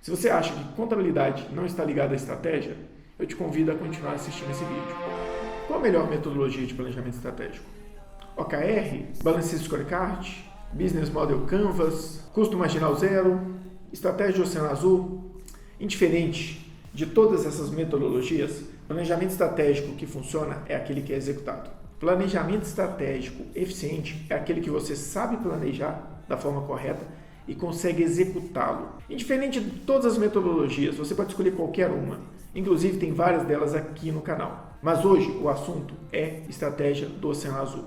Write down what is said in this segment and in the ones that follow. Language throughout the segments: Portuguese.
Se você acha que contabilidade não está ligada à estratégia, eu te convido a continuar assistindo esse vídeo. Qual a melhor metodologia de planejamento estratégico? OKR, Balanced Scorecard, Business Model Canvas, custo marginal zero, estratégia de Oceano Azul? Indiferente de todas essas metodologias, planejamento estratégico que funciona é aquele que é executado. Planejamento estratégico eficiente é aquele que você sabe planejar da forma correta e consegue executá-lo. Indiferente de todas as metodologias, você pode escolher qualquer uma. Inclusive, tem várias delas aqui no canal. Mas hoje o assunto é estratégia do Oceano Azul.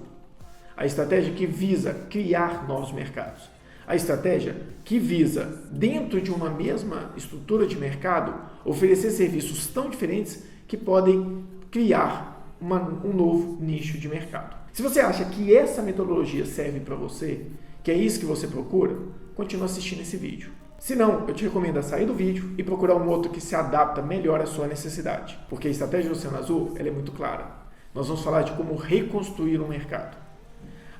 A estratégia que visa criar novos mercados. A estratégia que visa, dentro de uma mesma estrutura de mercado, oferecer serviços tão diferentes que podem criar um novo nicho de mercado. Se você acha que essa metodologia serve para você, que é isso que você procura, continue assistindo esse vídeo. Se não, eu te recomendo a sair do vídeo e procurar um outro que se adapta melhor à sua necessidade, porque a estratégia do Oceano Azul ela é muito clara. Nós vamos falar de como reconstruir um mercado,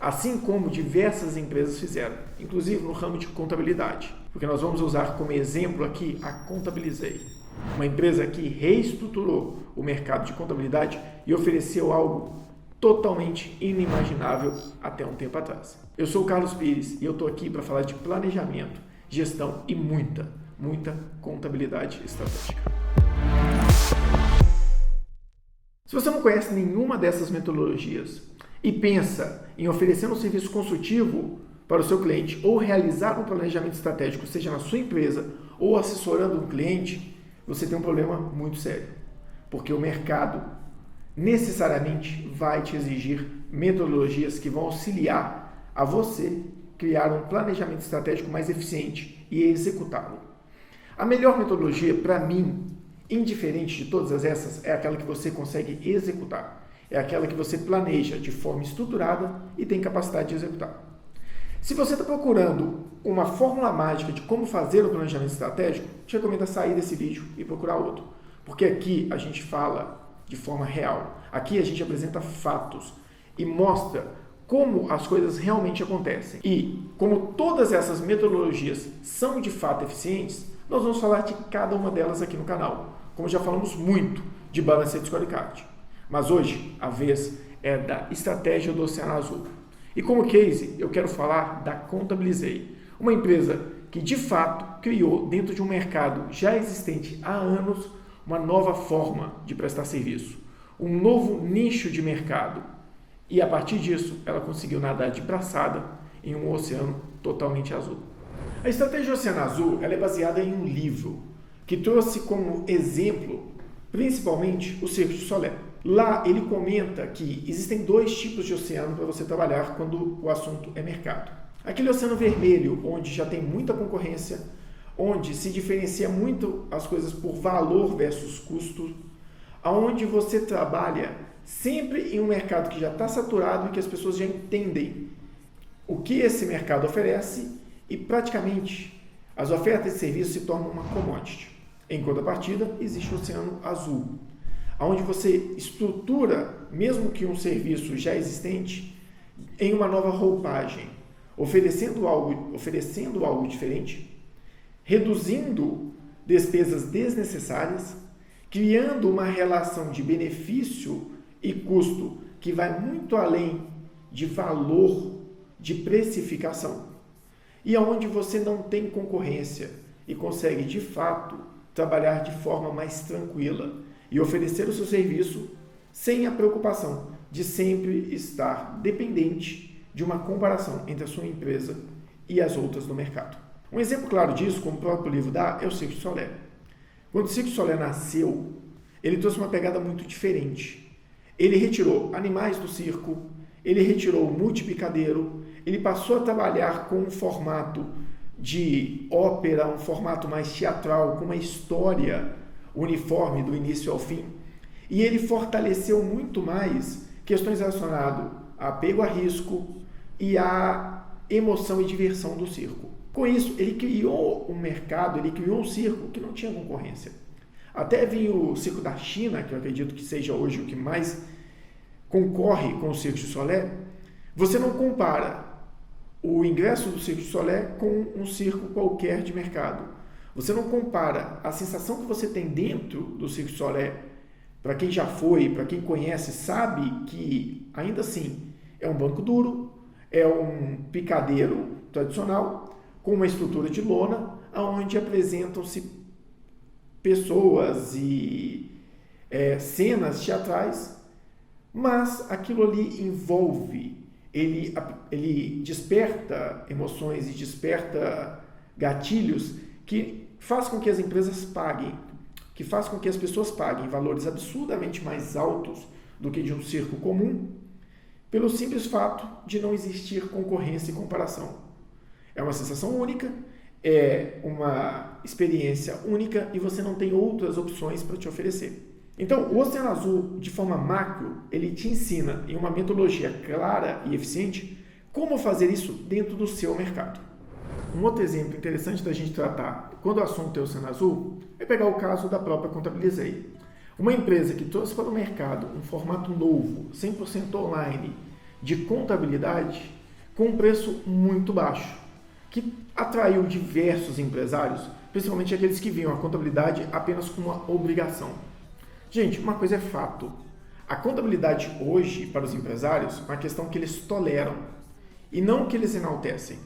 assim como diversas empresas fizeram, inclusive no ramo de contabilidade, porque nós vamos usar como exemplo aqui a Contabilizei, uma empresa que reestruturou o mercado de contabilidade e ofereceu algo totalmente inimaginável até um tempo atrás. Eu sou o Carlos Pires e eu estou aqui para falar de planejamento, gestão e muita contabilidade estratégica. Se você não conhece nenhuma dessas metodologias e pensa em oferecer um serviço consultivo para o seu cliente ou realizar um planejamento estratégico, seja na sua empresa ou assessorando um cliente, você tem um problema muito sério, porque o mercado necessariamente vai te exigir metodologias que vão auxiliar a você criar um planejamento estratégico mais eficiente e executá-lo. A melhor metodologia, para mim, indiferente de todas essas, é aquela que você consegue executar. É aquela que você planeja de forma estruturada e tem capacidade de executar. Se você está procurando uma fórmula mágica de como fazer o planejamento estratégico, te recomendo a sair desse vídeo e procurar outro. Porque aqui a gente fala de forma real. Aqui a gente apresenta fatos e mostra como as coisas realmente acontecem. E como todas essas metodologias são de fato eficientes, nós vamos falar de cada uma delas aqui no canal. Como já falamos muito de Balanced Scorecard. Mas hoje a vez é da estratégia do Oceano Azul. E como case, eu quero falar da Contabilizei, uma empresa que de fato criou dentro de um mercado já existente há anos uma nova forma de prestar serviço, um novo nicho de mercado. E a partir disso, ela conseguiu nadar de braçada em um oceano totalmente azul. A estratégia do Oceano Azul ela é baseada em um livro que trouxe como exemplo, principalmente, o Cirque du Soleil. Lá ele comenta que existem dois tipos de oceano para você trabalhar quando o assunto é mercado. Aquele oceano vermelho, onde já tem muita concorrência, onde se diferencia muito as coisas por valor versus custo, aonde você trabalha sempre em um mercado que já está saturado e que as pessoas já entendem o que esse mercado oferece e praticamente as ofertas de serviço se tornam uma commodity. Em contrapartida, existe o Oceano Azul, onde você estrutura, mesmo que um serviço já existente, em uma nova roupagem, oferecendo algo diferente, reduzindo despesas desnecessárias, criando uma relação de benefício e custo que vai muito além de valor de precificação, e onde você não tem concorrência e consegue, de fato, trabalhar de forma mais tranquila e oferecer o seu serviço sem a preocupação de sempre estar dependente de uma comparação entre a sua empresa e as outras do mercado. Um exemplo claro disso, como o próprio livro dá, é o Cirque du Soleil. Quando o Cirque du Soleil nasceu, ele trouxe uma pegada muito diferente. Ele retirou animais do circo, ele retirou o multiplicadeiro, ele passou a trabalhar com um formato de ópera, um formato mais teatral, com uma história uniforme do início ao fim. E ele fortaleceu muito mais questões relacionadas a apego a risco e a emoção e diversão do circo. Com isso, ele criou um mercado, ele criou um circo que não tinha concorrência. Até veio o circo da China, que eu acredito que seja hoje o que mais concorre com o Cirque du Soleil. Você não compara o ingresso do Cirque du Soleil com um circo qualquer de mercado. Você não compara a sensação que você tem dentro do Cirque du Soleil, para quem já foi, para quem conhece, sabe que ainda assim é um banco duro, é um picadeiro tradicional, com uma estrutura de lona, onde apresentam-se pessoas e cenas teatrais, mas aquilo ali envolve, ele desperta emoções e desperta gatilhos que faz com que as empresas paguem, que faz com que as pessoas paguem valores absurdamente mais altos do que de um circo comum, pelo simples fato de não existir concorrência e comparação. É uma sensação única, é uma experiência única e você não tem outras opções para te oferecer. Então, o Oceano Azul, de forma macro, ele te ensina em uma metodologia clara e eficiente como fazer isso dentro do seu mercado. Um outro exemplo interessante da gente tratar quando o assunto é o Oceano Azul é pegar o caso da própria Contabilizei. Uma empresa que trouxe para o mercado um formato novo, 100% online, de contabilidade, com um preço muito baixo, que atraiu diversos empresários, principalmente aqueles que viam a contabilidade apenas como uma obrigação. Gente, uma coisa é fato. A contabilidade hoje, para os empresários, é uma questão que eles toleram e não que eles enaltecem.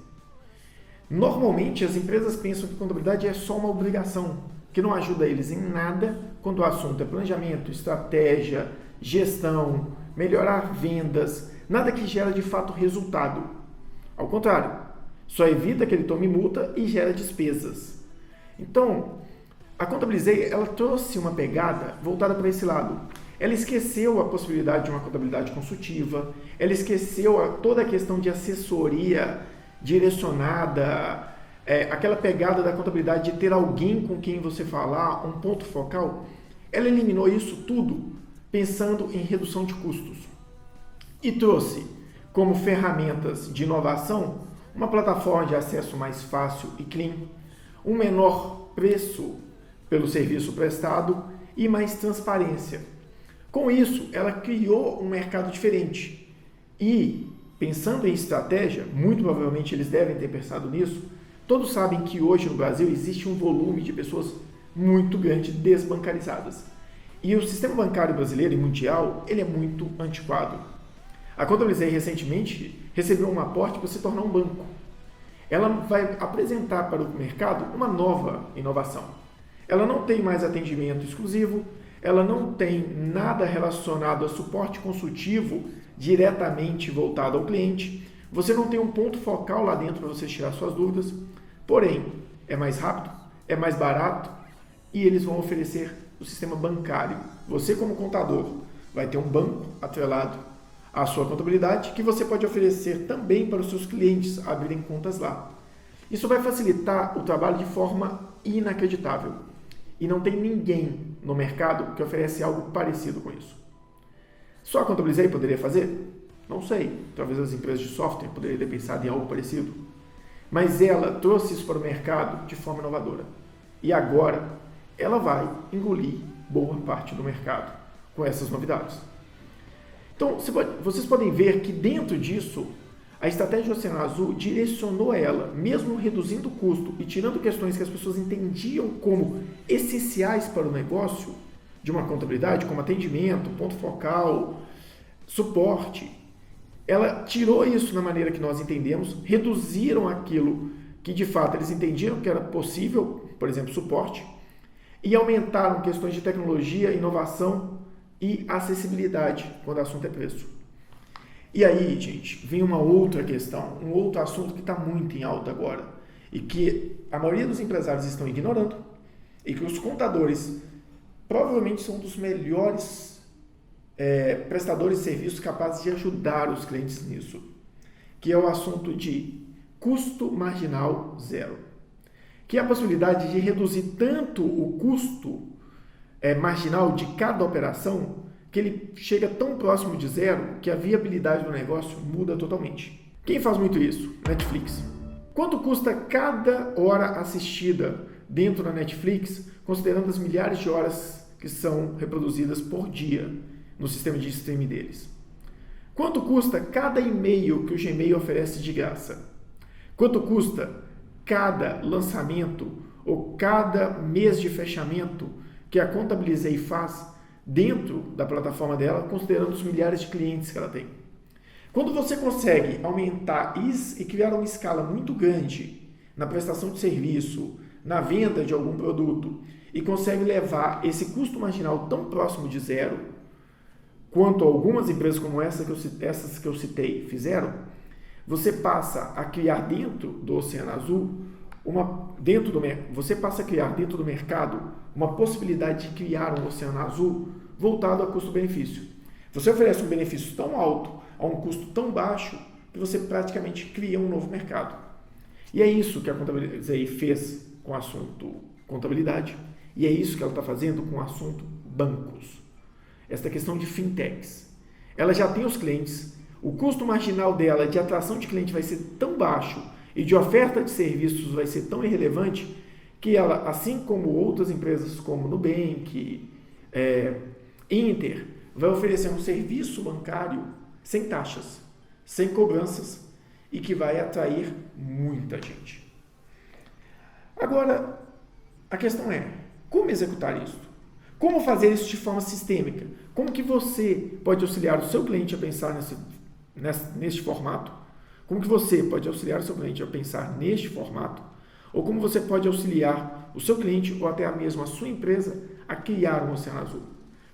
Normalmente, as empresas pensam que contabilidade é só uma obrigação, que não ajuda eles em nada quando o assunto é planejamento, estratégia, gestão, melhorar vendas, nada que gera de fato resultado. Ao contrário, só evita que ele tome multa e gera despesas. Então, a Contabilizei, ela trouxe uma pegada voltada para esse lado. Ela esqueceu a possibilidade de uma contabilidade consultiva, ela esqueceu toda a questão de assessoria direcionada, aquela pegada da contabilidade de ter alguém com quem você falar, um ponto focal. Ela eliminou isso tudo pensando em redução de custos e trouxe como ferramentas de inovação uma plataforma de acesso mais fácil e clean, um menor preço pelo serviço prestado e mais transparência. Com isso, ela criou um mercado diferente e, pensando em estratégia, muito provavelmente eles devem ter pensado nisso, todos sabem que hoje no Brasil existe um volume de pessoas muito grande desbancarizadas. E o sistema bancário brasileiro e mundial, ele é muito antiquado. A Contabilizei recentemente recebeu um aporte para se tornar um banco. Ela vai apresentar para o mercado uma nova inovação. Ela não tem mais atendimento exclusivo, ela não tem nada relacionado a suporte consultivo diretamente voltado ao cliente, você não tem um ponto focal lá dentro para você tirar suas dúvidas, porém, é mais rápido, é mais barato e eles vão oferecer o sistema bancário. Você, como contador, vai ter um banco atrelado à sua contabilidade que você pode oferecer também para os seus clientes abrirem contas lá. Isso vai facilitar o trabalho de forma inacreditável. E não tem ninguém no mercado que oferece algo parecido com isso. Só a Contabilizei poderia fazer? Não sei. Talvez as empresas de software poderiam ter pensado em algo parecido. Mas ela trouxe isso para o mercado de forma inovadora. E agora ela vai engolir boa parte do mercado com essas novidades. Então, vocês podem ver que dentro disso, a estratégia Oceano Azul direcionou ela, mesmo reduzindo o custo e tirando questões que as pessoas entendiam como essenciais para o negócio de uma contabilidade, como atendimento, ponto focal, suporte. Ela tirou isso na maneira que nós entendemos, reduziram aquilo que de fato eles entendiam que era possível, por exemplo, suporte, e aumentaram questões de tecnologia, inovação e acessibilidade quando o assunto é preço. E aí, gente, vem uma outra questão, um outro assunto que está muito em alta agora e que a maioria dos empresários estão ignorando e que os contadores provavelmente são um dos melhores prestadores de serviços capazes de ajudar os clientes nisso, que é o assunto de custo marginal zero, que é a possibilidade de reduzir tanto o custo marginal de cada operação que ele chega tão próximo de zero que a viabilidade do negócio muda totalmente. Quem faz muito isso? Netflix. Quanto custa cada hora assistida dentro da Netflix, considerando as milhares de horas que são reproduzidas por dia no sistema de streaming deles? Quanto custa cada e-mail que o Gmail oferece de graça? Quanto custa cada lançamento ou cada mês de fechamento que a Contabilizei faz dentro da plataforma dela, considerando os milhares de clientes que ela tem. Quando você consegue aumentar e criar uma escala muito grande na prestação de serviço, na venda de algum produto, e consegue levar esse custo marginal tão próximo de zero, quanto algumas empresas como essas que eu citei fizeram, você passa a criar dentro do Oceano Azul, você passa a criar dentro do mercado uma possibilidade de criar um Oceano Azul voltado a custo-benefício. Você oferece um benefício tão alto a um custo tão baixo que você praticamente cria um novo mercado. E é isso que a Contabilizei fez com o assunto contabilidade e é isso que ela está fazendo com o assunto bancos. Esta questão de fintechs. Ela já tem os clientes, o custo marginal dela de atração de cliente vai ser tão baixo e de oferta de serviços vai ser tão irrelevante que ela, assim como outras empresas como Nubank, Inter, vai oferecer um serviço bancário sem taxas, sem cobranças e que vai atrair muita gente. Agora, a questão é, como executar isso? Como fazer isso de forma sistêmica? Como que você pode auxiliar o seu cliente a pensar neste formato? Como que você pode auxiliar o seu cliente a pensar neste formato? Ou como você pode auxiliar o seu cliente ou até mesmo a sua empresa a criar um Oceano Azul?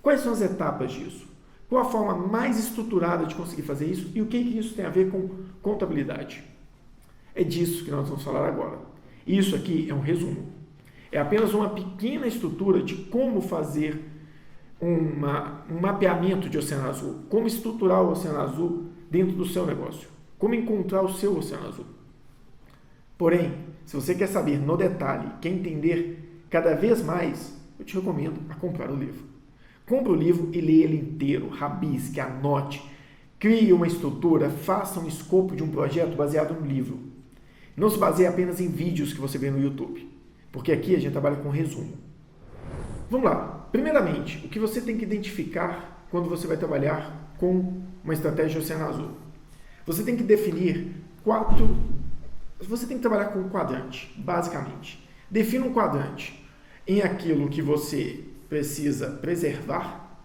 Quais são as etapas disso? Qual a forma mais estruturada de conseguir fazer isso e o que isso tem a ver com contabilidade? É disso que nós vamos falar agora. Isso aqui é um resumo. É apenas uma pequena estrutura de como fazer um mapeamento de Oceano Azul, como estruturar o Oceano Azul dentro do seu negócio, como encontrar o seu Oceano Azul. Porém, se você quer saber no detalhe, quer entender cada vez mais, eu te recomendo a comprar o livro. Compre o livro e leia ele inteiro, rabisque, anote, crie uma estrutura, faça um escopo de um projeto baseado no livro. Não se baseie apenas em vídeos que você vê no YouTube, porque aqui a gente trabalha com resumo. Vamos lá. Primeiramente, o que você tem que identificar quando você vai trabalhar com uma estratégia Oceano Azul? Você tem que definir Você tem que trabalhar com um quadrante, basicamente. Defina um quadrante em aquilo que você precisa preservar,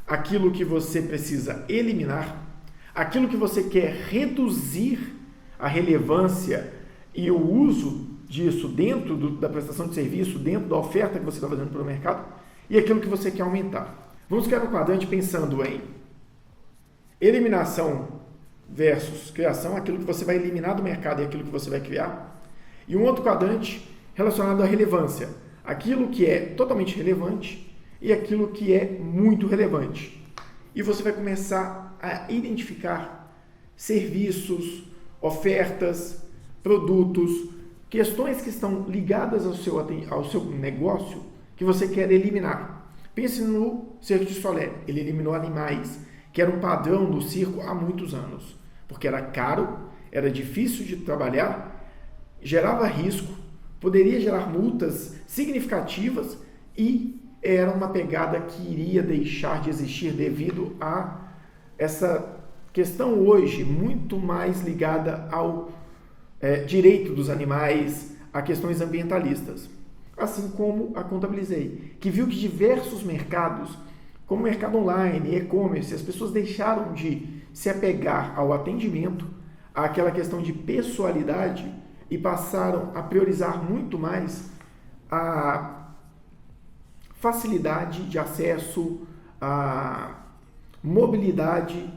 aquilo que você precisa eliminar, aquilo que você quer reduzir a relevância e o uso disso dentro da prestação de serviço, dentro da oferta que você está fazendo para o mercado, e aquilo que você quer aumentar. Vamos criar um quadrante pensando em eliminação versus criação, aquilo que você vai eliminar do mercado e aquilo que você vai criar, e um outro quadrante relacionado à relevância, aquilo que é totalmente relevante e aquilo que é muito relevante. E você vai começar a identificar serviços, ofertas, produtos, questões que estão ligadas ao seu negócio que você quer eliminar. Pense no Cirque du Soleil. Ele eliminou animais, que era um padrão do circo há muitos anos, porque era caro, era difícil de trabalhar, gerava risco, poderia gerar multas significativas e era uma pegada que iria deixar de existir devido a essa questão hoje muito mais ligada ao direito dos animais, a questões ambientalistas. Assim como a Contabilizei, que viu que diversos mercados, como o mercado online, e-commerce, as pessoas deixaram de se apegar ao atendimento, àquela questão de pessoalidade e passaram a priorizar muito mais a facilidade de acesso, a mobilidade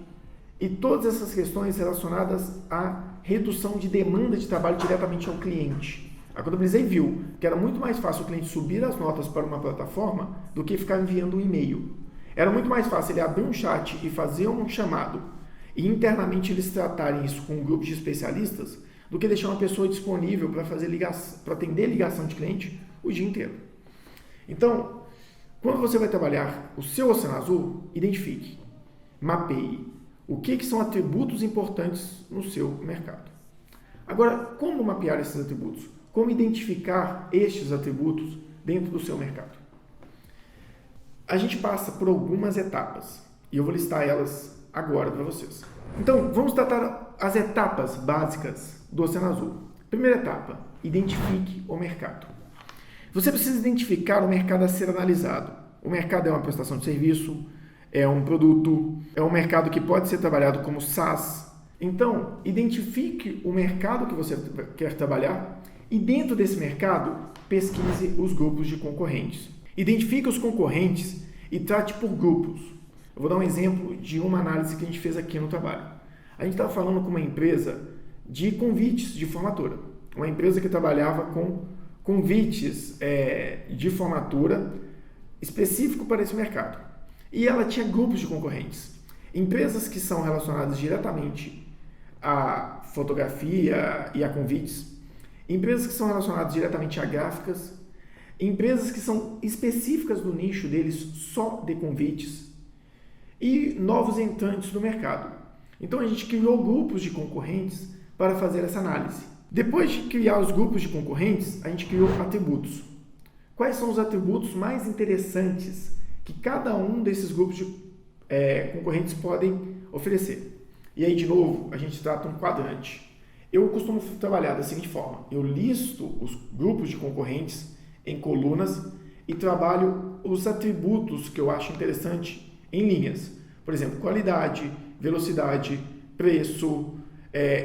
e todas essas questões relacionadas à redução de demanda de trabalho diretamente ao cliente. A Contabilizei viu que era muito mais fácil o cliente subir as notas para uma plataforma do que ficar enviando um e-mail. Era muito mais fácil ele abrir um chat e fazer um chamado e internamente eles tratarem isso com um grupo de especialistas do que deixar uma pessoa disponível para atender ligação de cliente o dia inteiro. Então, quando você vai trabalhar o seu Oceano Azul, identifique, mapeie o que são atributos importantes no seu mercado. Agora, como mapear esses atributos? Como identificar estes atributos dentro do seu mercado? A gente passa por algumas etapas e eu vou listar elas agora para vocês. Então, vamos tratar as etapas básicas do Oceano Azul. Primeira etapa, identifique o mercado. Você precisa identificar o mercado a ser analisado. O mercado é uma prestação de serviço, é um produto, é um mercado que pode ser trabalhado como SaaS. Então, identifique o mercado que você quer trabalhar e dentro desse mercado, pesquise os grupos de concorrentes. Identifique os concorrentes e trate por grupos. Eu vou dar um exemplo de uma análise que a gente fez aqui no trabalho. A gente estava falando com uma empresa de convites de formatura. Uma empresa que trabalhava com convites de formatura específico para esse mercado. E ela tinha grupos de concorrentes. Empresas que são relacionadas diretamente à fotografia e a convites. Empresas que são relacionadas diretamente a gráficas. Empresas que são específicas do nicho deles só de convites. E novos entrantes no mercado. Então a gente criou grupos de concorrentes para fazer essa análise. Depois de criar os grupos de concorrentes, a gente criou atributos. Quais são os atributos mais interessantes que cada um desses grupos de concorrentes podem oferecer? E aí, de novo, a gente trata um quadrante. Eu costumo trabalhar da seguinte forma. Eu listo os grupos de concorrentes em colunas e trabalho os atributos que eu acho interessante em linhas. Por exemplo, qualidade, velocidade, preço,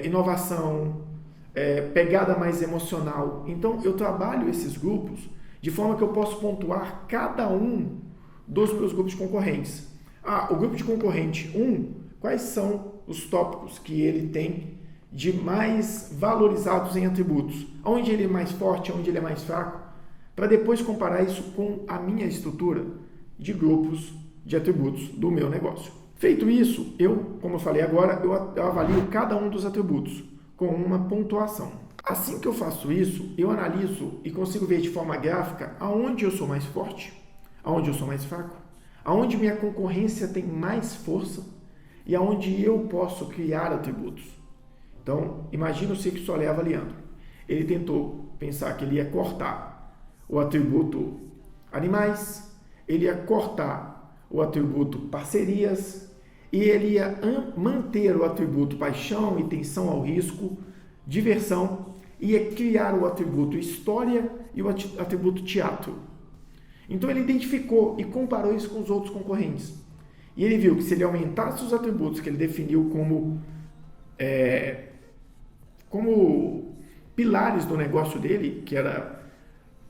inovação, pegada mais emocional. Então, eu trabalho esses grupos de forma que eu posso pontuar cada um dos meus grupos de concorrentes. O grupo de concorrente 1, quais são os tópicos que ele tem de mais valorizados em atributos? Onde ele é mais forte, onde ele é mais fraco? Para depois comparar isso com a minha estrutura de grupos de atributos do meu negócio. Feito isso, como eu falei agora, eu avalio cada um dos atributos com uma pontuação. Assim que eu faço isso, eu analiso e consigo ver de forma gráfica aonde eu sou mais forte, aonde eu sou mais fraco, aonde minha concorrência tem mais força e aonde eu posso criar atributos. Então, imagina o Cirque du Soleil avaliando. Ele tentou pensar que ele ia cortar o atributo animais, ele ia cortar o atributo parcerias e ele ia manter o atributo paixão e tensão ao risco, diversão, e ia criar o atributo história e o atributo teatro. Então ele identificou e comparou isso com os outros concorrentes. E ele viu que se ele aumentasse os atributos que ele definiu como pilares do negócio dele, que era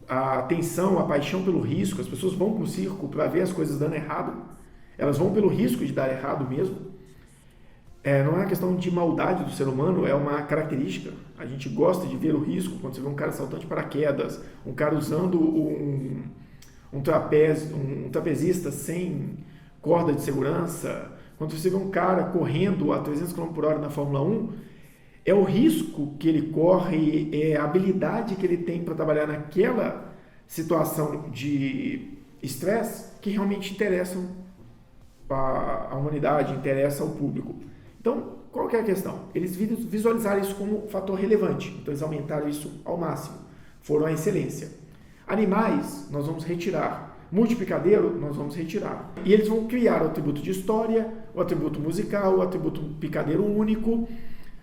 a atenção, a paixão pelo risco, as pessoas vão para o circo para ver as coisas dando errado, elas vão pelo risco de dar errado mesmo. Não é uma questão de maldade do ser humano, é uma característica. A gente gosta de ver o risco quando você vê um cara saltando de paraquedas, um cara usando um trapezista sem corda de segurança. Quando você vê um cara correndo a 300 km por hora na Fórmula 1, é o risco que ele corre, é a habilidade que ele tem para trabalhar naquela situação de estresse que realmente interessam a humanidade, interessa ao público. Então, qual que é a questão? Eles visualizaram isso como fator relevante, então eles aumentaram isso ao máximo, foram à excelência. Animais, nós vamos retirar. Multiplicadeiro, nós vamos retirar. E eles vão criar o atributo de história, o atributo musical, o atributo picadeiro único,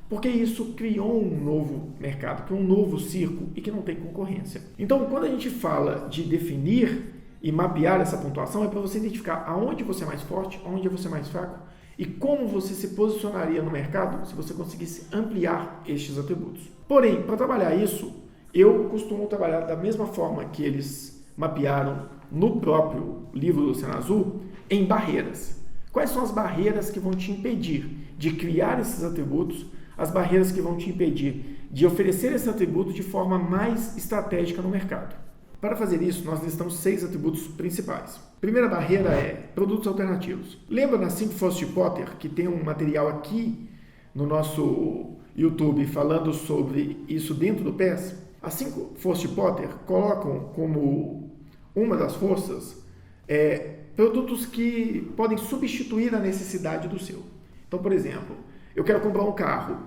porque isso criou um novo mercado, criou um novo circo e que não tem concorrência. Então, quando a gente fala de definir e mapear essa pontuação, é para você identificar aonde você é mais forte, aonde você é mais fraco e como você se posicionaria no mercado se você conseguisse ampliar estes atributos. Porém, para trabalhar isso, eu costumo trabalhar da mesma forma que eles mapearam no próprio livro do Oceano Azul, em barreiras. Quais são as barreiras que vão te impedir de criar esses atributos, as barreiras que vão te impedir de oferecer esse atributo de forma mais estratégica no mercado? Para fazer isso, nós listamos 6 atributos principais. Primeira barreira é produtos alternativos. Lembra na 5 Forças de Potter, que tem um material aqui no nosso YouTube falando sobre isso dentro do PES? As 5 Forças de Potter colocam como uma das forças produtos que podem substituir a necessidade do seu. Então, por exemplo, eu quero comprar um carro.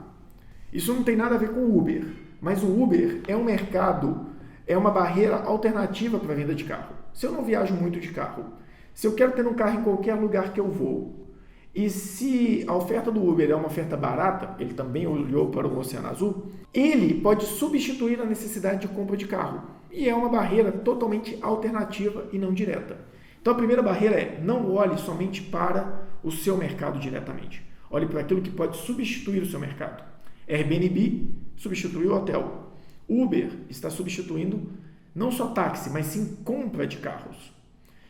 Isso não tem nada a ver com o Uber, mas o Uber é um mercado, é uma barreira alternativa para a venda de carro. Se eu não viajo muito de carro, se eu quero ter um carro em qualquer lugar que eu vou, E se a oferta do Uber é uma oferta barata, ele também olhou para o Oceano Azul, ele pode substituir a necessidade de compra de carro. E é uma barreira totalmente alternativa e não direta. Então a primeira barreira é: não olhe somente para o seu mercado diretamente. Olhe para aquilo que pode substituir o seu mercado. Airbnb substituiu o hotel. Uber está substituindo não só táxi, mas sim compra de carros.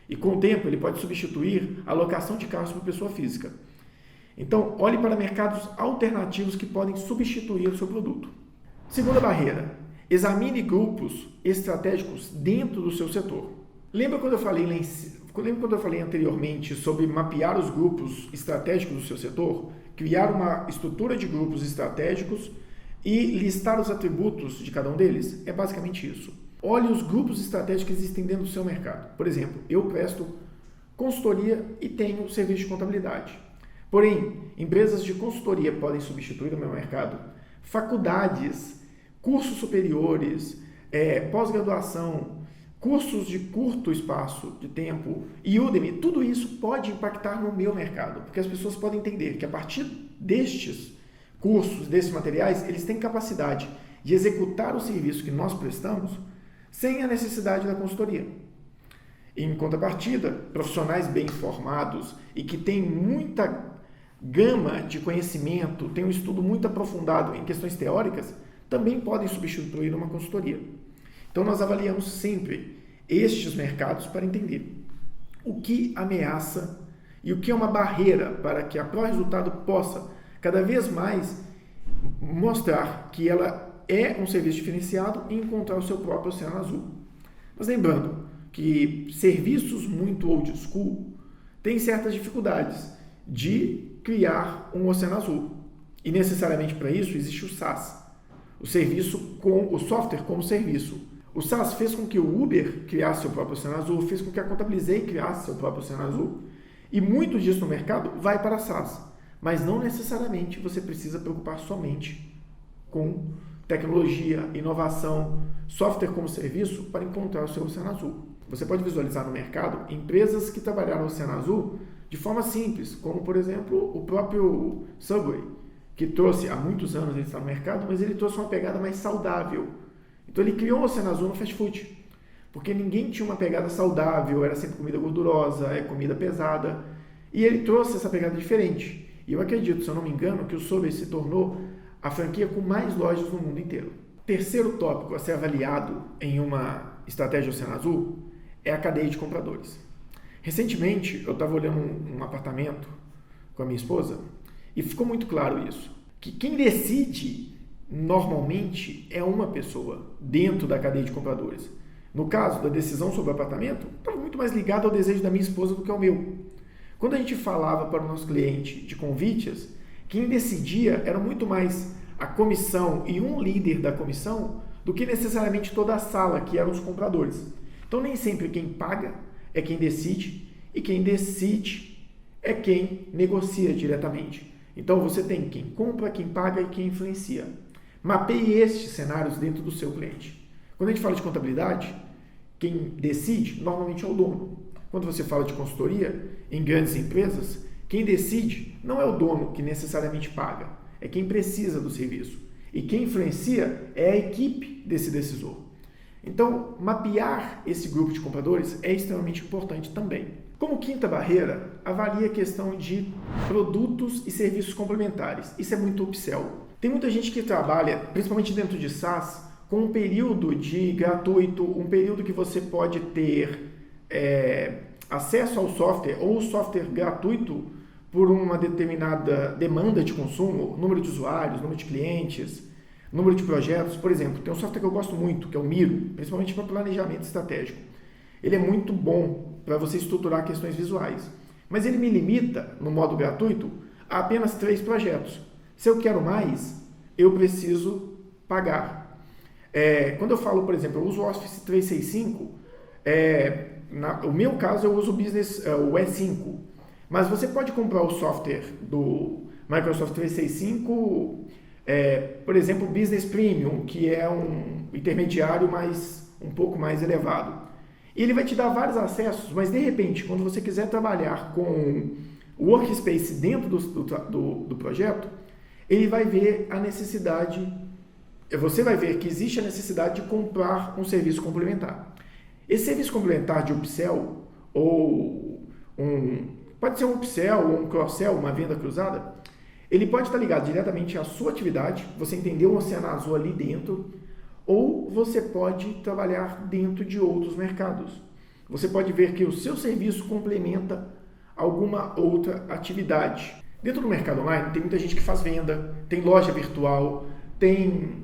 E com o tempo ele pode substituir a locação de carros por pessoa física. Então, olhe para mercados alternativos que podem substituir o seu produto. Segunda barreira: examine grupos estratégicos dentro do seu setor. Lembra quando eu falei anteriormente sobre mapear os grupos estratégicos do seu setor? Criar uma estrutura de grupos estratégicos e listar os atributos de cada um deles? É basicamente isso. Olhe os grupos estratégicos que existem dentro do seu mercado. Por exemplo, eu presto consultoria e tenho serviço de contabilidade. Porém, empresas de consultoria podem substituir o meu mercado. Faculdades, cursos superiores, pós-graduação, cursos de curto espaço de tempo e Udemy, tudo isso pode impactar no meu mercado, porque as pessoas podem entender que a partir destes cursos, desses materiais, eles têm capacidade de executar o serviço que nós prestamos sem a necessidade da consultoria. Em contrapartida, profissionais bem formados e que têm muita gama de conhecimento, têm um estudo muito aprofundado em questões teóricas, também podem substituir uma consultoria. Então nós avaliamos sempre estes mercados para entender o que ameaça e o que é uma barreira para que a Pró-Resultado possa cada vez mais mostrar que ela é um serviço diferenciado e encontrar o seu próprio Oceano Azul. Mas lembrando que serviços muito old school têm certas dificuldades de criar um Oceano Azul. E necessariamente para isso existe o SaaS, o software como serviço. O SaaS fez com que o Uber criasse seu próprio Oceano Azul, fez com que a Contabilizei criasse seu próprio Oceano Azul. E muito disso no mercado vai para SaaS. Mas não necessariamente você precisa preocupar somente com tecnologia, inovação, software como serviço para encontrar o seu Oceano Azul. Você pode visualizar no mercado empresas que trabalharam o Oceano Azul de forma simples, como por exemplo o próprio Subway, que trouxe, há muitos anos ele está no mercado, mas ele trouxe uma pegada mais saudável. Então ele criou o Oceano Azul no fast food, porque ninguém tinha uma pegada saudável, era sempre comida gordurosa, comida pesada, e ele trouxe essa pegada diferente. E eu acredito, se eu não me engano, que o Subway se tornou a franquia com mais lojas no mundo inteiro. Terceiro tópico a ser avaliado em uma estratégia Oceano Azul é a cadeia de compradores. Recentemente, eu estava olhando um apartamento com a minha esposa e ficou muito claro isso, que quem decide normalmente é uma pessoa dentro da cadeia de compradores. No caso da decisão sobre o apartamento, estava muito mais ligado ao desejo da minha esposa do que ao meu. Quando a gente falava para o nosso cliente de convites, quem decidia era muito mais a comissão e um líder da comissão do que necessariamente toda a sala, que eram os compradores. Então nem sempre quem paga é quem decide e quem decide é quem negocia diretamente. Então você tem quem compra, quem paga e quem influencia. Mapeie estes cenários dentro do seu cliente. Quando a gente fala de contabilidade, quem decide normalmente é o dono. Quando você fala de consultoria, em grandes empresas, quem decide não é o dono que necessariamente paga, é quem precisa do serviço. E quem influencia é a equipe desse decisor. Então, mapear esse grupo de compradores é extremamente importante também. Como quinta barreira, avalie a questão de produtos e serviços complementares. Isso é muito upsell. Tem muita gente que trabalha, principalmente dentro de SaaS, com um período de gratuito, um período que você pode ter acesso ao software ou o software gratuito por uma determinada demanda de consumo, número de usuários, número de clientes, número de projetos. Por exemplo, tem um software que eu gosto muito, que é o Miro, principalmente para planejamento estratégico. Ele é muito bom para você estruturar questões visuais, mas ele me limita, no modo gratuito, a apenas 3 projetos. Se eu quero mais, eu preciso pagar. Quando eu falo, por exemplo, eu uso o Office 365, no meu caso eu uso o E5, mas você pode comprar o software do Microsoft 365, por exemplo, o Business Premium, que é um intermediário um pouco mais elevado. E ele vai te dar vários acessos, mas de repente, quando você quiser trabalhar com o workspace dentro do projeto, ele vai ver a necessidade, você vai ver que existe a necessidade de comprar um serviço complementar. Esse serviço complementar de upsell, ou pode ser um upsell ou um cross-sell, uma venda cruzada, ele pode estar ligado diretamente à sua atividade, você entendeu o Oceano Azul ali dentro, ou você pode trabalhar dentro de outros mercados. Você pode ver que o seu serviço complementa alguma outra atividade. Dentro do mercado online tem muita gente que faz venda, tem loja virtual, tem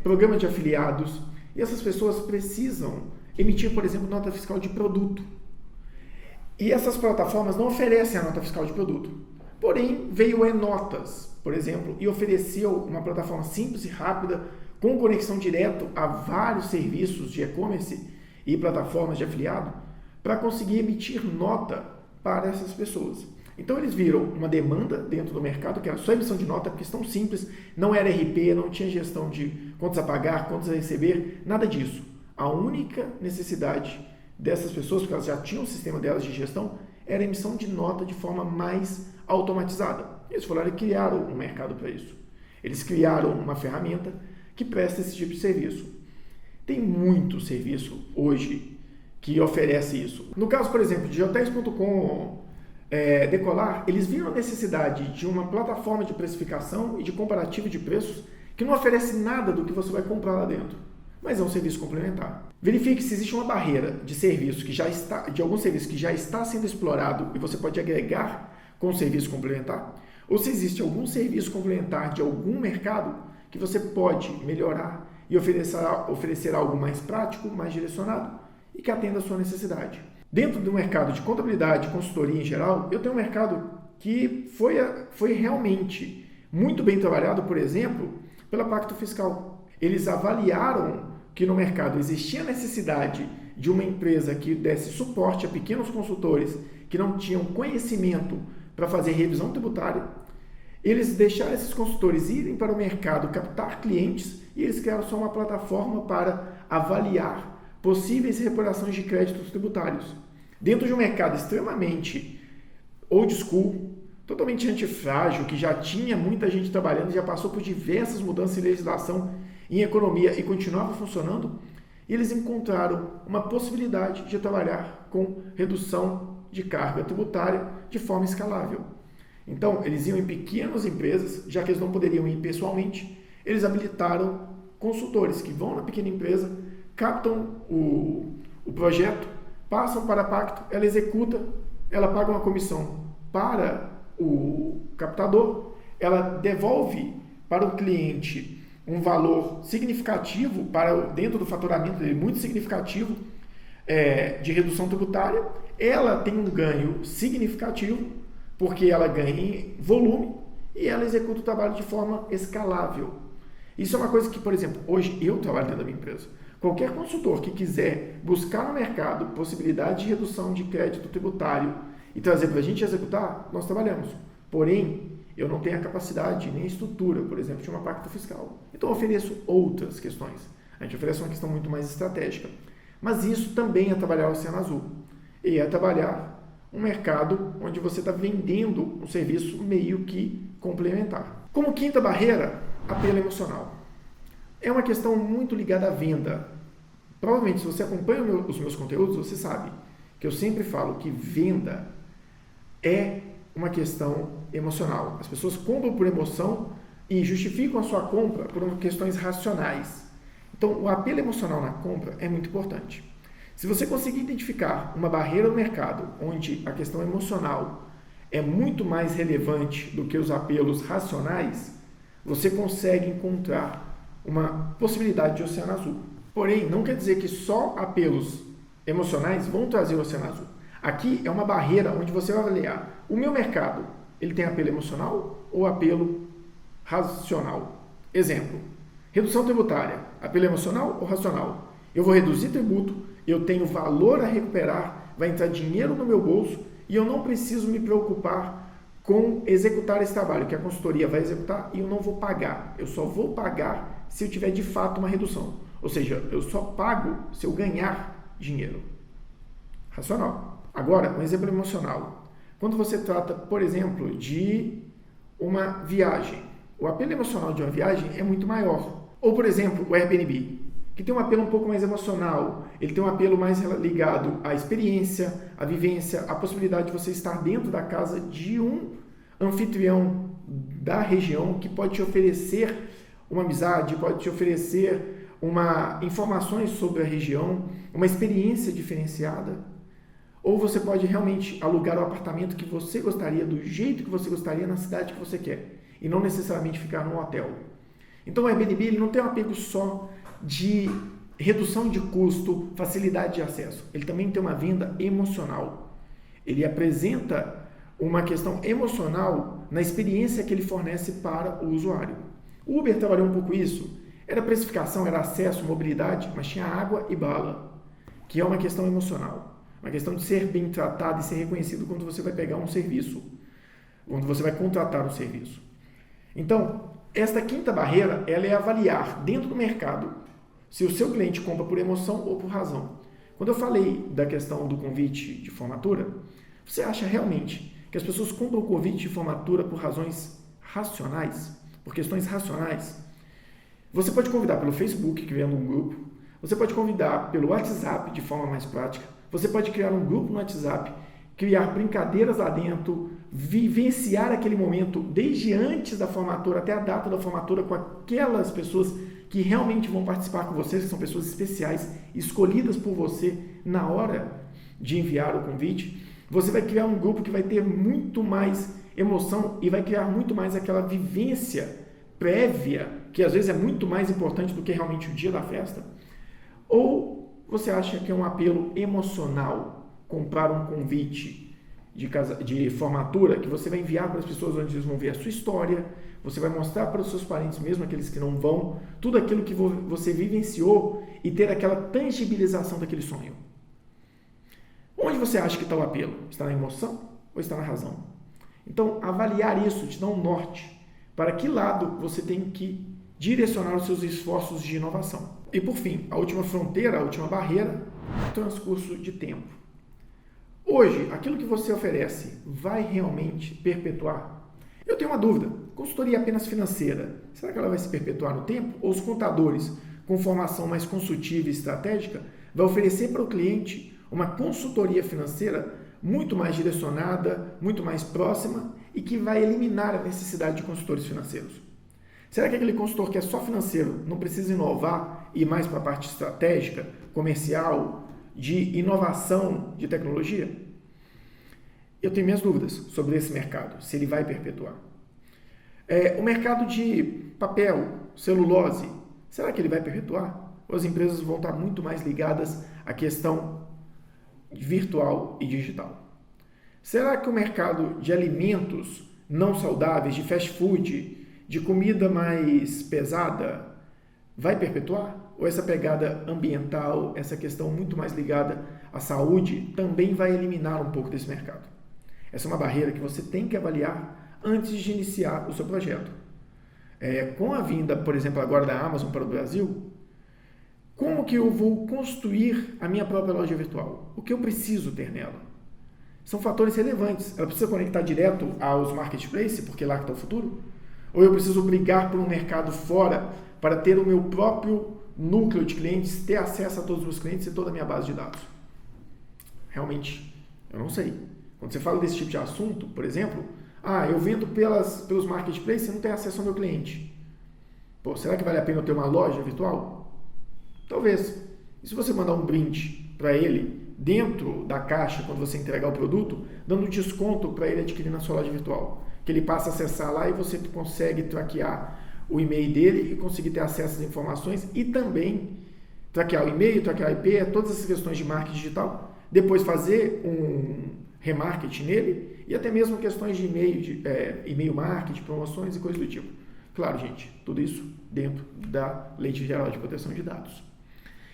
programa de afiliados, e essas pessoas precisam emitir, por exemplo, nota fiscal de produto. E essas plataformas não oferecem a nota fiscal de produto. Porém, veio E-Notas, por exemplo, e ofereceu uma plataforma simples e rápida, com conexão direto a vários serviços de e-commerce e plataformas de afiliado, para conseguir emitir nota para essas pessoas. Então eles viram uma demanda dentro do mercado, que era só emissão de nota, questão simples, não era RP, não tinha gestão de contas a pagar, contas a receber, nada disso. A única necessidade dessas pessoas, porque elas já tinham o sistema delas de gestão, era a emissão de nota de forma mais automatizada. Eles foram lá e criaram um mercado para isso. Eles criaram uma ferramenta que presta esse tipo de serviço. Tem muito serviço hoje que oferece isso. No caso, por exemplo, de hotéis.com, Decolar, eles viram a necessidade de uma plataforma de precificação e de comparativo de preços que não oferece nada do que você vai comprar lá dentro, mas é um serviço complementar. Verifique se existe uma barreira de serviço de algum serviço que já está sendo explorado e você pode agregar com o serviço complementar, ou se existe algum serviço complementar de algum mercado que você pode melhorar e oferecer algo mais prático, mais direcionado e que atenda a sua necessidade. Dentro do mercado de contabilidade, consultoria em geral, eu tenho um mercado que foi realmente muito bem trabalhado, por exemplo, pela Pacto Fiscal. Eles avaliaram que no mercado existia necessidade de uma empresa que desse suporte a pequenos consultores que não tinham conhecimento para fazer revisão tributária. Eles deixaram esses consultores irem para o mercado, captar clientes, e eles criaram só uma plataforma para avaliar possíveis recuperações de créditos tributários. Dentro de um mercado extremamente old school, totalmente antifrágil, que já tinha muita gente trabalhando, já passou por diversas mudanças em legislação, em economia e continuava funcionando, eles encontraram uma possibilidade de trabalhar com redução de carga tributária de forma escalável. Então, eles iam em pequenas empresas, já que eles não poderiam ir pessoalmente, eles habilitaram consultores que vão na pequena empresa, captam o projeto, passam para a Pacto, ela executa, ela paga uma comissão para o captador, ela devolve para o cliente um valor significativo, dentro do faturamento dele, muito significativo, de redução tributária, ela tem um ganho significativo, porque ela ganha em volume e ela executa o trabalho de forma escalável. Isso é uma coisa que, por exemplo, hoje eu trabalho dentro da minha empresa. Qualquer consultor que quiser buscar no mercado possibilidade de redução de crédito tributário e trazer para a gente executar, nós trabalhamos. Porém, eu não tenho a capacidade nem a estrutura, por exemplo, de uma Pacto Fiscal. Então, eu ofereço outras questões. A gente oferece uma questão muito mais estratégica. Mas isso também é trabalhar o Oceano Azul. E é trabalhar um mercado onde você está vendendo um serviço meio que complementar. Como quinta barreira, apelo emocional. É uma questão muito ligada à venda. Provavelmente, se você acompanha os meus conteúdos, você sabe que eu sempre falo que venda é uma questão emocional. As pessoas compram por emoção e justificam a sua compra por questões racionais. Então, o apelo emocional na compra é muito importante. Se você conseguir identificar uma barreira no mercado onde a questão emocional é muito mais relevante do que os apelos racionais, você consegue encontrar uma possibilidade de Oceano Azul. Porém, não quer dizer que só apelos emocionais vão trazer o Oceano Azul. Aqui é uma barreira onde você vai avaliar o meu mercado, ele tem apelo emocional ou apelo racional? Exemplo, redução tributária, apelo emocional ou racional? Eu vou reduzir tributo, eu tenho valor a recuperar, vai entrar dinheiro no meu bolso e eu não preciso me preocupar com executar esse trabalho, que a consultoria vai executar e eu não vou pagar. Eu só vou pagar se eu tiver de fato uma redução. Ou seja, eu só pago se eu ganhar dinheiro. Racional. Agora, um exemplo emocional. quando você trata, por exemplo, de uma viagem. O apelo emocional de uma viagem é muito maior. Ou, por exemplo, o Airbnb, que tem um apelo um pouco mais emocional, ele tem um apelo mais ligado à experiência, à vivência, à possibilidade de você estar dentro da casa de um anfitrião da região que pode te oferecer uma amizade, pode te oferecer informações sobre a região, uma experiência diferenciada. Ou você pode realmente alugar o apartamento que você gostaria, do jeito que você gostaria, na cidade que você quer, e não necessariamente ficar num hotel. Então o Airbnb ele não tem um apego só de redução de custo, facilidade de acesso. Ele também tem uma venda emocional. Ele apresenta uma questão emocional na experiência que ele fornece para o usuário. O Uber trabalhou um pouco isso. Era precificação, era acesso, mobilidade, mas tinha água e bala, que é uma questão emocional. Uma questão de ser bem tratado e ser reconhecido quando você vai pegar um serviço, quando você vai contratar um serviço. Então, esta quinta barreira, ela é avaliar dentro do mercado se o seu cliente compra por emoção ou por razão. Quando eu falei da questão do convite de formatura, você acha realmente que as pessoas compram o convite de formatura por razões racionais, por questões racionais? Você pode convidar pelo Facebook, criando um grupo. Você pode convidar pelo WhatsApp de forma mais prática. Você pode criar um grupo no WhatsApp, criar brincadeiras lá dentro, vivenciar aquele momento desde antes da formatura até a data da formatura com aquelas pessoas que realmente vão participar com você, que são pessoas especiais, escolhidas por você na hora de enviar o convite. Você vai criar um grupo que vai ter muito mais emoção e vai criar muito mais aquela vivência prévia, que às vezes é muito mais importante do que realmente o dia da festa. Ou você acha que é um apelo emocional comprar um convite de formatura que você vai enviar para as pessoas onde eles vão ver a sua história, você vai mostrar para os seus parentes, mesmo aqueles que não vão, tudo aquilo que você vivenciou e ter aquela tangibilização daquele sonho. Onde você acha que está o apelo? Está na emoção ou está na razão? Então, avaliar isso te dá um norte para que lado você tem que direcionar os seus esforços de inovação. E por fim, a última fronteira, a última barreira, transcurso de tempo. Hoje, aquilo que você oferece vai realmente perpetuar? Eu tenho uma dúvida. Consultoria apenas financeira, será que ela vai se perpetuar no tempo? Ou os contadores, com formação mais consultiva e estratégica, vai oferecer para o cliente uma consultoria financeira muito mais direcionada, muito mais próxima e que vai eliminar a necessidade de consultores financeiros? Será que aquele consultor que é só financeiro não precisa inovar e ir mais para a parte estratégica, comercial, de inovação de tecnologia? Eu tenho minhas dúvidas sobre esse mercado, se ele vai perpetuar. O mercado de papel, celulose, será que ele vai perpetuar? Ou as empresas vão estar muito mais ligadas à questão virtual e digital? Será que o mercado de alimentos não saudáveis, de fast food, de comida mais pesada, vai perpetuar? Ou essa pegada ambiental, essa questão muito mais ligada à saúde, também vai eliminar um pouco desse mercado? Essa é uma barreira que você tem que avaliar antes de iniciar o seu projeto. Com a vinda, por exemplo, agora da Amazon para o Brasil, como que eu vou construir a minha própria loja virtual? O que eu preciso ter nela? São fatores relevantes. Ela precisa conectar direto aos marketplaces, porque é lá que está o futuro? Ou eu preciso brigar por um mercado fora para ter o meu próprio núcleo de clientes, ter acesso a todos os meus clientes e toda a minha base de dados? Realmente, eu não sei. Quando você fala desse tipo de assunto, por exemplo, eu vendo pelos marketplaces e não tenho acesso ao meu cliente. Será que vale a pena eu ter uma loja virtual? Talvez. E se você mandar um brinde para ele dentro da caixa, quando você entregar o produto, dando desconto para ele adquirir na sua loja virtual, que ele passa a acessar lá e você consegue traquear o e-mail dele e conseguir ter acesso às informações e também traquear o e-mail, traquear o IP, todas essas questões de marketing digital, depois fazer um remarketing nele e até mesmo questões de e-mail marketing, promoções e coisas do tipo. Claro, gente, tudo isso dentro da Lei Geral de Proteção de Dados.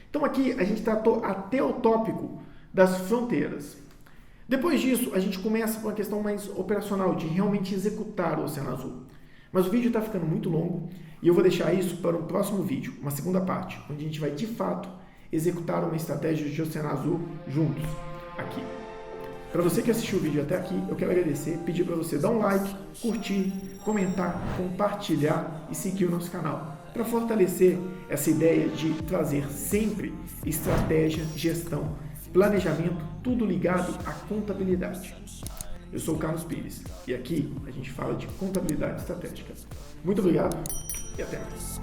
Então aqui a gente tratou até o tópico das fronteiras. Depois disso, a gente começa com uma questão mais operacional, de realmente executar o Oceano Azul. Mas o vídeo está ficando muito longo e eu vou deixar isso para um próximo vídeo, uma segunda parte, onde a gente vai de fato executar uma estratégia de Oceano Azul juntos, aqui. Para você que assistiu o vídeo até aqui, eu quero agradecer, pedir para você dar um like, curtir, comentar, compartilhar e seguir o nosso canal, para fortalecer essa ideia de trazer sempre estratégia, gestão, planejamento, tudo ligado à contabilidade. Eu sou o Carlos Pires e aqui a gente fala de contabilidade estratégica. Muito obrigado e até mais.